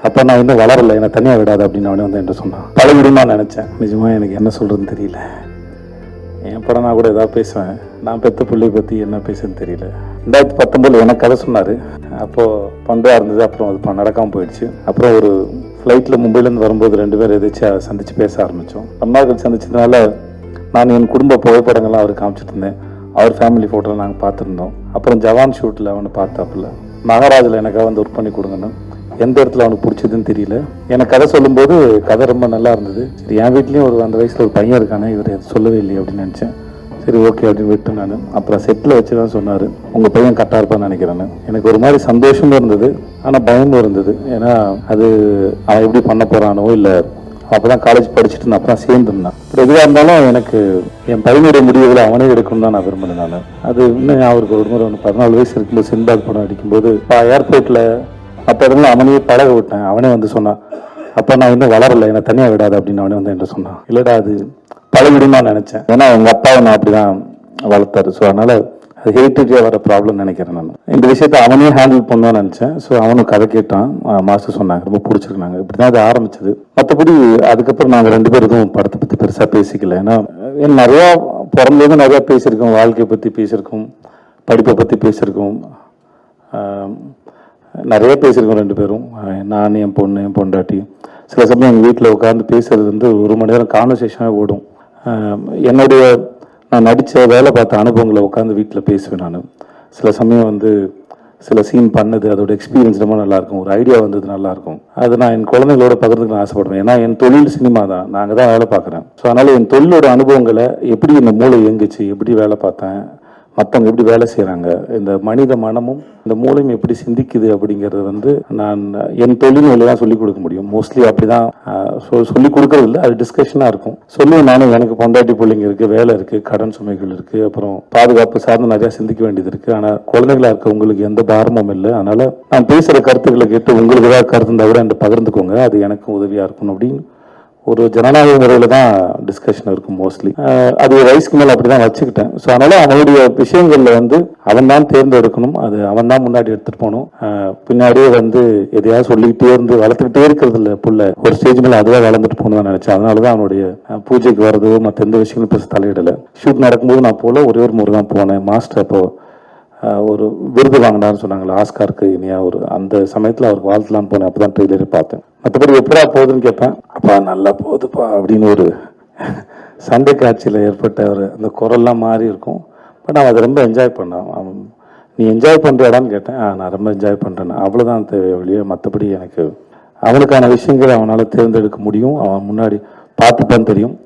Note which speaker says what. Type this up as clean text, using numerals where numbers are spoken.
Speaker 1: அப்போ நான் இன்னும் வளரலை, என்னை தனியாக விடாது அப்படின்னு அவனே வந்து என்கிட்ட சொன்னான். பழகிடுமா நினச்சேன். நிஜமாக எனக்கு என்ன சொல்கிறதுன்னு தெரியல. என் படம் நான் கூட ஏதாவது பேசுவேன், நான் பெற்ற பிள்ளையை பற்றி என்ன பேசுன்னு தெரியல. 2019 எனக்கு கதை சொன்னார். அப்போது பண்பாக இருந்தது. அப்புறம் அது நடக்காமல் போயிடுச்சு. அப்புறம் ஒரு ஃப்ளைட்டில் மும்பைலேருந்து வரும்போது 2 பேர் எதாச்சும் சந்தித்து பேச ஆரம்பித்தோம். ரொம்ப நாள் சந்திச்சதுனால நான் என் குடும்ப புகைப்படங்கள்லாம் அவருக்கு காமிச்சிட்டு இருந்தேன். அவர் ஃபேமிலி ஃபோட்டோவில் நாங்கள் பார்த்துருந்தோம். அப்புறம் ஜவான் ஷூட்டில் அவனை பார்த்தாப்புல. மகாராஜில் எனக்காக வந்து ஒர்க் பண்ணி கொடுங்கன்னு. எந்த இடத்துல அவனுக்கு பிடிச்சதுன்னு தெரியல. எனக்கு கதை சொல்லும்போது கதை ரொம்ப நல்லா இருந்தது. சரி, என் வீட்லேயும் ஒரு அந்த வயசில் ஒரு பையன் இருக்கானே, இவர் சொல்லவே இல்லையே அப்படின்னு நினச்சேன். சரி, ஓகே அப்படின்னு விட்டு நான் அப்புறம் செட்டில் வச்சு தான் சொன்னார், உங்கள் பையன் கரெக்டாக இருப்பான்னு நினைக்கிறேன்னு. எனக்கு ஒரு மாதிரி சந்தோஷமும் இருந்தது, ஆனால் பயமும் இருந்தது. ஏன்னா அது அவன் எப்படி பண்ண போகிறானோ, இல்லை அப்போ தான் காலேஜ் படிச்சுட்டு நான் அப்போ தான் சேர்ந்துருந்தேன். இப்போ எதுவாக இருந்தாலும் எனக்கு என் பையனுடைய முடிவுகளை அவனே எடுக்கணும் தான் நான் விரும்பினேன். நான் அது இன்னும் அவருக்கு ஒரு முறை 14 வயசு இருக்கும்போது சின்பாத் படம் அடிக்கும்போது ஏர்போர்ட்டில் அப்போ இடத்துல அவனையே பழக விட்டேன். அவனே வந்து சொன்னான், அப்போ நான் இன்னும் வளரலை, என்னை தனியாக விடாது அப்படின்னு அவனே வந்து என்கிட்ட சொன்னான். இல்லைடா, அது பழகிடுமா நினச்சேன். ஏன்னா எங்கள் அப்பாவை நான் அப்படி தான் வளர்த்தாரு. ஸோ அதனால் அது ஹெரிட்டேஜாக வர ப்ராப்ளம் நினைக்கிறேன். நான் இந்த விஷயத்தை அவனே ஹேண்டில் பண்ணுவான்னு நினச்சேன். ஸோ அவனும் கதை கேட்டான், மாஸ்டர் சொன்னாங்க, ரொம்ப பிடிச்சிருக்காங்க. இப்படி தான் அது ஆரம்பிச்சது. மற்றபடி அதுக்கப்புறம் நாங்கள் 2 பேரும் எதுவும் படத்தை பற்றி பெருசாக பேசிக்கல. ஏன்னா நிறையா பிறந்தது நிறையா பேசியிருக்கோம், வாழ்க்கையை பற்றி பேசியிருக்கோம், படிப்பை பற்றி பேசியிருக்கோம், நிறைய பேசியிருக்கோம் 2 பேரும். நான், என் பொண்ணு, என் பொண்டாட்டி. சில சமயம் எங்கள் வீட்டில் உட்காந்து பேசுறது வந்து 1 மணி நேரம் கான்வர்சேஷனாக ஓடும். என்னுடைய நான் நடித்த வேலை பார்த்த அனுபவங்களை உட்காந்து வீட்டில் பேசுவேன். நான் சில சமயம் வந்து சில சீன் பண்ணது, அதோட எக்ஸ்பீரியன்ஸ் ரொம்ப நல்லாயிருக்கும், ஒரு ஐடியா வந்தது நல்லாயிருக்கும். அது நான் என் குழந்தைங்களோட பகிர்ந்துக்க ஆசைப்படுவேன். ஏன்னா என் தொழில் சினிமா தான், நாங்கள் தான் வேலை பார்க்குறேன். ஸோ அதனால் என் தொழிலோட அனுபவங்களை எப்படி இந்த மூளை இயங்குச்சு, எப்படி வேலை பார்த்தேன், மற்றவங்க எப்படி வேலை செய்கிறாங்க, இந்த மனித மனமும் இந்த மூளையும் எப்படி சிந்திக்குது அப்படிங்கிறது வந்து நான் என் தொழில்நுட்பம் தான் சொல்லிக் கொடுக்க முடியும். மோஸ்ட்லி அப்படி தான் சொல்லிக் கொடுக்கறது இல்லை, அது டிஸ்கஷனாக இருக்கும். சொல்லுவேன் நானும், எனக்கு பொண்டாட்டி பிள்ளைங்க இருக்குது, வேலை இருக்குது, கடன் சுமைகள் இருக்குது, அப்புறம் பாதுகாப்பு சார்ந்து நிறையா சிந்திக்க வேண்டியது இருக்குது. ஆனால் குழந்தைங்களா இருக்க உங்களுக்கு எந்த பாரமும் இல்லை. அதனால் நான் பேசுகிற கருத்துக்களை கேட்டு உங்களுக்கு ஏதாவது கருத்து இருந்தால் கூட என்கிட்ட பகிர்ந்துக்கோங்க, அது எனக்கும் உதவியாக இருக்கணும் அப்படின்னு ஒரு ஜனநாயக முறையில் தான் டிஸ்கஷன் இருக்கும் மோஸ்ட்லி. அது ஒரு வயசுக்கு மேலே அப்படி தான் வச்சுக்கிட்டேன். ஸோ அதனால் அவனுடைய விஷயங்களில் வந்து அவன் தான் தேர்ந்தெடுக்கணும், அது அவன் தான் முன்னாடி எடுத்துகிட்டு போகணும். பின்னாடியே வந்து எதையாவது சொல்லிக்கிட்டே இருந்து வளர்த்துக்கிட்டே இருக்கிறது இல்லை. புள்ள ஒரு ஸ்டேஜ் மேலே அதுவாக வளர்ந்துட்டு போகணும்னு தான் நினச்சேன். அதனால தான் அவனுடைய பூஜைக்கு வர்றது மற்ற எந்த விஷயங்களும் பெருசு தலையிடலை. ஷூட் நடக்கும்போது நான் போல ஒரே ஒரு முறை தான் போனேன். மாஸ்டர் அப்போது ஒரு விருது வாங்கினார்னு சொன்னாங்களே, ஆஸ்காருக்கு இனியா, ஒரு அந்த சமயத்தில் அவருக்கு வாழ்த்தலான்னு போனேன். அப்போ தான் ட்ரெய்லரே பார்த்தேன். மற்றபடி எப்படா போகுதுன்னு கேட்பேன், அப்பா நல்லா போகுதுப்பா அப்படின்னு ஒரு சண்டை காட்சியில் ஏற்பட்ட ஒரு அந்த குரல்லாம் மாறி இருக்கும். பட் அவன் அதை ரொம்ப என்ஜாய் பண்ணான். அவன், நீ என்ஜாய் பண்ணுறியாடான்னு கேட்டேன். நான் ரொம்ப என்ஜாய் பண்ணுறேன், அவ்வளோதான் தேவை வழியே. மற்றபடி எனக்கு அவனுக்கான விஷயங்களை அவனால் தேர்ந்தெடுக்க முடியும், அவன் முன்னாடி பார்த்துப்பான்னு தெரியும்.